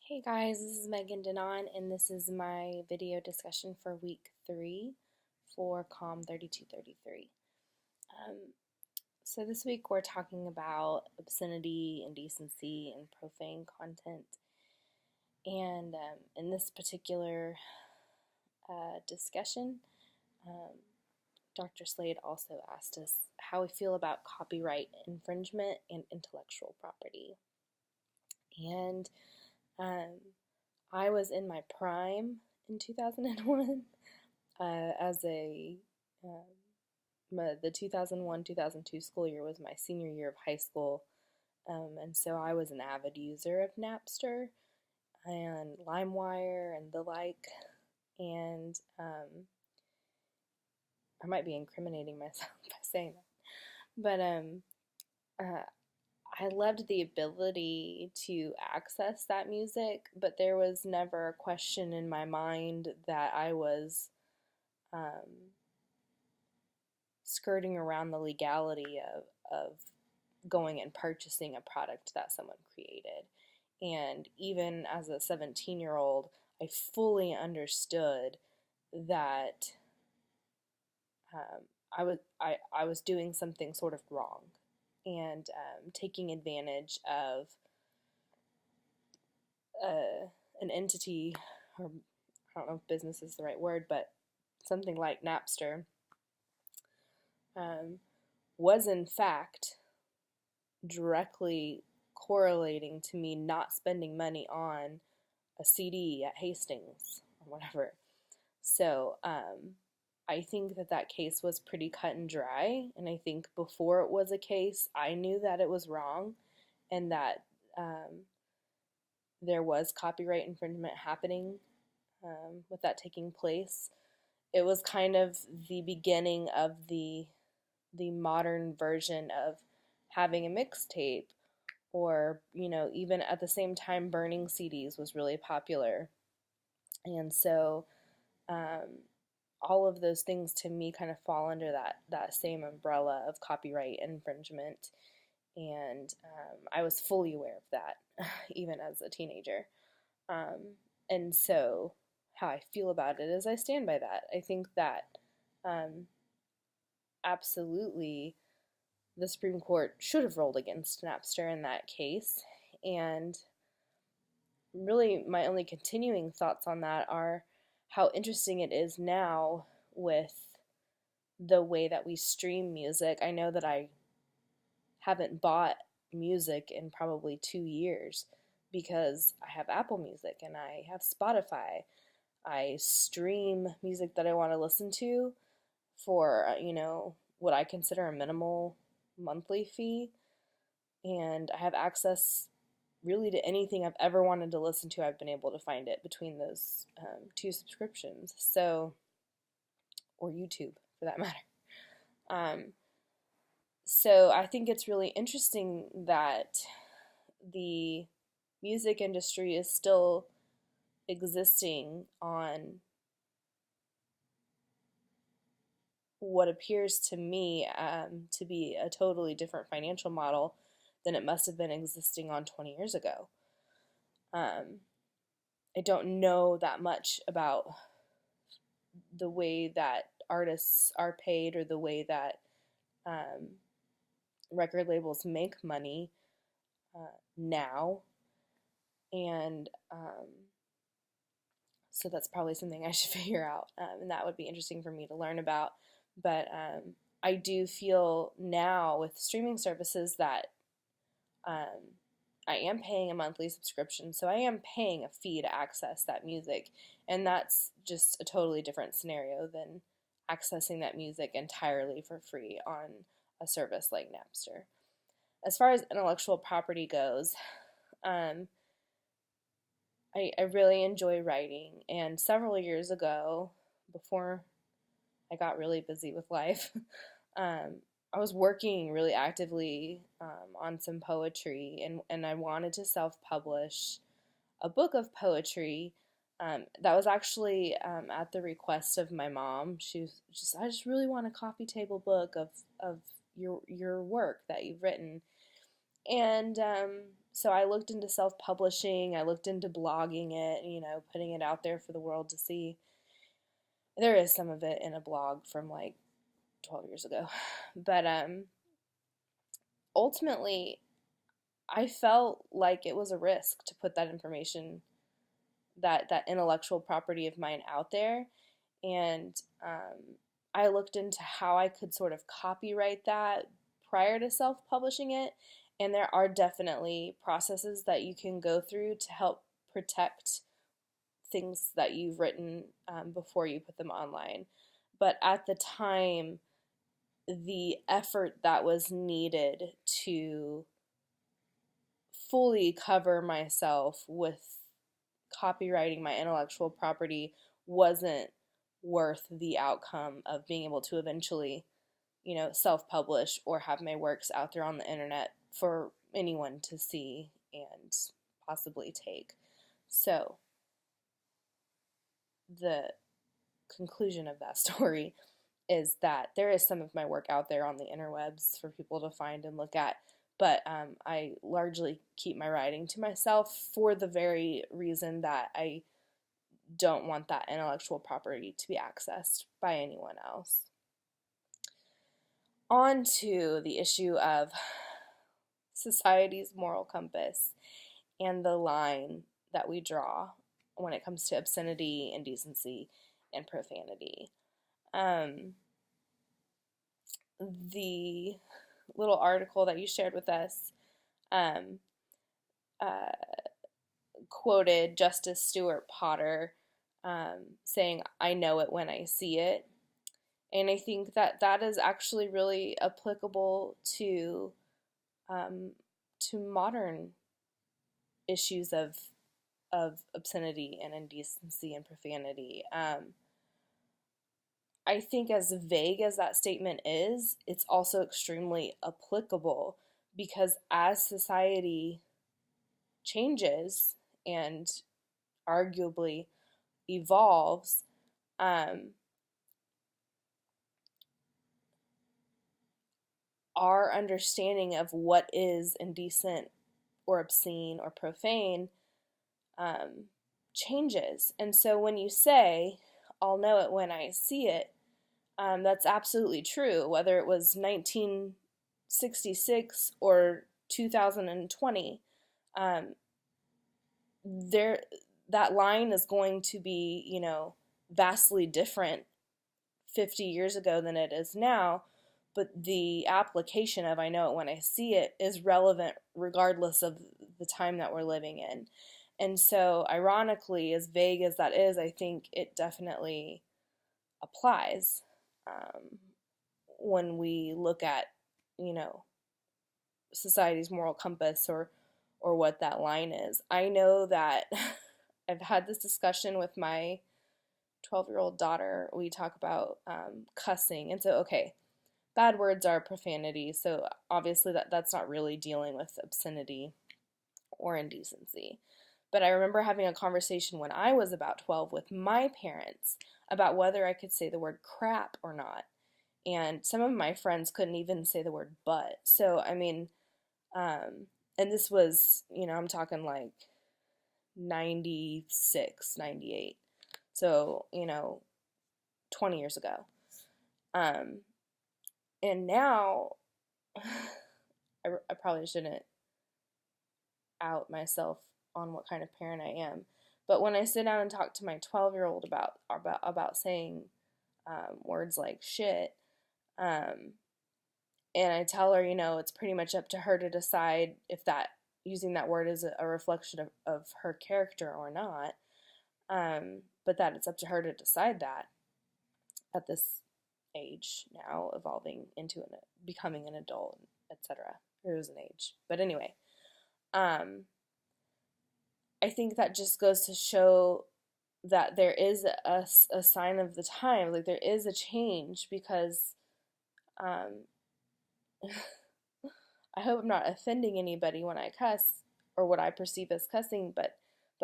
Hey guys, this is Megan Denon, and this is my video discussion for week 3 for COMM3233. Um, so this week we're talking about obscenity, indecency, and profane content. And in this particular discussion, um, Dr. Slade also asked us how we feel about copyright infringement and intellectual property. And I was in my prime in 2001 as the 2001-2002 school year was my senior year of high school, and so I was an avid user of Napster and LimeWire and the like, and I might be incriminating myself by saying that, but I loved the ability to access that music, but there was never a question in my mind that I was skirting around the legality of going and purchasing a product that someone created. And even as a 17-year-old, I fully understood that I was doing something sort of wrong and taking advantage of an entity, or I don't know if business is the right word, but something like Napster was in fact directly correlating to me not spending money on a CD at Hastings or whatever. So I think that case was pretty cut and dry, and I think before it was a case, I knew that it was wrong and that there was copyright infringement happening with that taking place. It was kind of the beginning of the modern version of having a mixtape, or, you know, even at the same time burning CDs was really popular. And so all of those things to me kind of fall under that same umbrella of copyright infringement. And I was fully aware of that, even as a teenager. And so how I feel about it is I stand by that. I think that absolutely the Supreme Court should have ruled against Napster in that case. And really my only continuing thoughts on that are how interesting it is now with the way that we stream music. I know that I haven't bought music in probably 2 years because I have Apple Music and I have Spotify. I stream music that I want to listen to for, what I consider a minimal monthly fee, and I have access really to anything I've ever wanted to listen to. I've been able to find it between those 2 subscriptions, or YouTube for that matter. So I think it's really interesting that the music industry is still existing on what appears to me to be a totally different financial model than it must have been existing on 20 years ago. I don't know that much about the way that artists are paid or the way that record labels make money now, and so that's probably something I should figure out, and that would be interesting for me to learn about. But I do feel now with streaming services that I am paying a monthly subscription, so I am paying a fee to access that music, and that's just a totally different scenario than accessing that music entirely for free on a service like Napster. As far as intellectual property goes, I really enjoy writing, and several years ago, before I got really busy with life, I was working really actively on some poetry, and I wanted to self-publish a book of poetry. That was actually at the request of my mom. She was just, I just really want a coffee table book of your work that you've written. And So I looked into self-publishing, I looked into blogging it, putting it out there for the world to see. There is some of it in a blog from like 12 years ago. But ultimately, I felt like it was a risk to put that information, that intellectual property of mine out there. And I looked into how I could sort of copyright that prior to self-publishing it. And there are definitely processes that you can go through to help protect things that you've written before you put them online. But at the time, the effort that was needed to fully cover myself with copywriting my intellectual property wasn't worth the outcome of being able to eventually, self-publish or have my works out there on the internet for anyone to see and possibly take. So the conclusion of that story is that there is some of my work out there on the interwebs for people to find and look at, but I largely keep my writing to myself for the very reason that I don't want that intellectual property to be accessed by anyone else. On to the issue of society's moral compass and the line that we draw when it comes to obscenity, indecency, and profanity. The little article that you shared with us quoted Justice Stewart Potter saying, "I know it when I see it." And I think that is actually really applicable to modern issues of obscenity and indecency and profanity. I think as vague as that statement is, it's also extremely applicable, because as society changes and arguably evolves, our understanding of what is indecent or obscene or profane changes. And so when you say, "I'll know it when I see it," that's absolutely true, whether it was 1966 or 2020. That line is going to be, vastly different 50 years ago than it is now, but the application of "I know it when I see it" is relevant regardless of the time that we're living in. And so, ironically, as vague as that is, I think it definitely applies when we look at, society's moral compass, or what that line is. I know that I've had this discussion with my 12-year-old daughter. We talk about cussing. And so, okay, bad words are profanity, so obviously that's not really dealing with obscenity or indecency. But I remember having a conversation when I was about 12 with my parents about whether I could say the word crap or not. And some of my friends couldn't even say the word butt. So, I mean, and this was, I'm talking like 96, 98. So, 20 years ago. And now, I probably shouldn't out myself on what kind of parent I am. But when I sit down and talk to my 12-year-old about saying words like shit, and I tell her, it's pretty much up to her to decide if using that word is a reflection of her character or not, but that it's up to her to decide that at this age now, evolving into becoming an adult, etc. There is an age. But anyway, I think that just goes to show that there is a sign of the time, like there is a change, because I hope I'm not offending anybody when I cuss, or what I perceive as cussing, but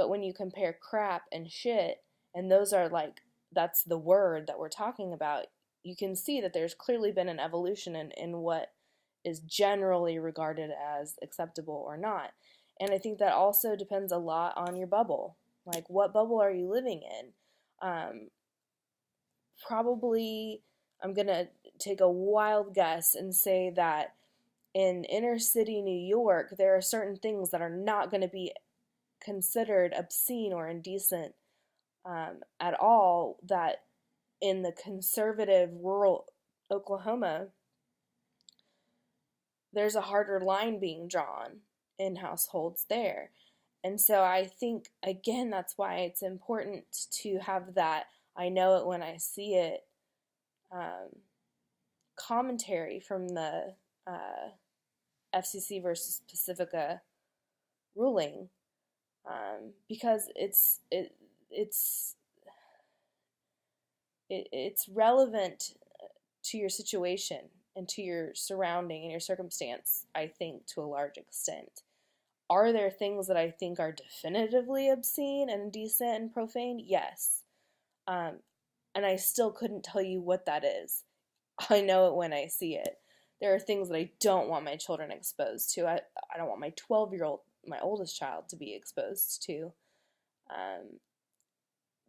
when you compare crap and shit, and those are like, that's the word that we're talking about, you can see that there's clearly been an evolution in what is generally regarded as acceptable or not. And I think that also depends a lot on your bubble. Like, what bubble are you living in? Probably, I'm going to take a wild guess and say that in inner city New York, there are certain things that are not going to be considered obscene or indecent at all, that in the conservative rural Oklahoma, there's a harder line being drawn in households there. And so I think, again, that's why it's important to have that I know it when I see it commentary from the FCC versus Pacifica ruling, because it's relevant to your situation and to your surrounding and your circumstance, I think, to a large extent. Are there things that I think are definitively obscene and indecent and profane? Yes. And I still couldn't tell you what that is. I know it when I see it. There are things that I don't want my children exposed to. I don't want my 12-year-old, my oldest child, to be exposed to.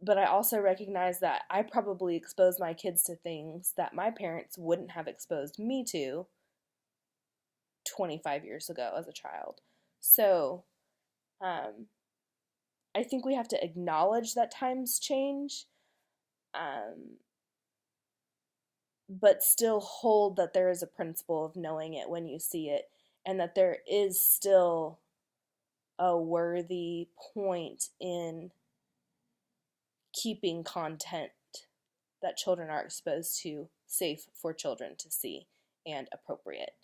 But I also recognize that I probably expose my kids to things that my parents wouldn't have exposed me to 25 years ago as a child. So I think we have to acknowledge that times change, but still hold that there is a principle of knowing it when you see it, and that there is still a worthy point in keeping content that children are exposed to safe for children to see and appropriate.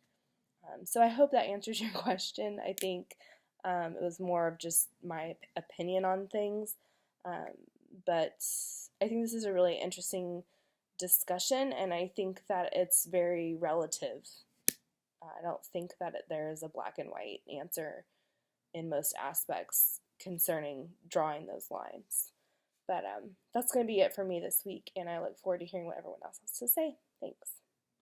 So I hope that answers your question. I think it was more of just my opinion on things, but I think this is a really interesting discussion, and I think that it's very relative. I don't think that there is a black and white answer in most aspects concerning drawing those lines. But that's going to be it for me this week, and I look forward to hearing what everyone else has to say. Thanks.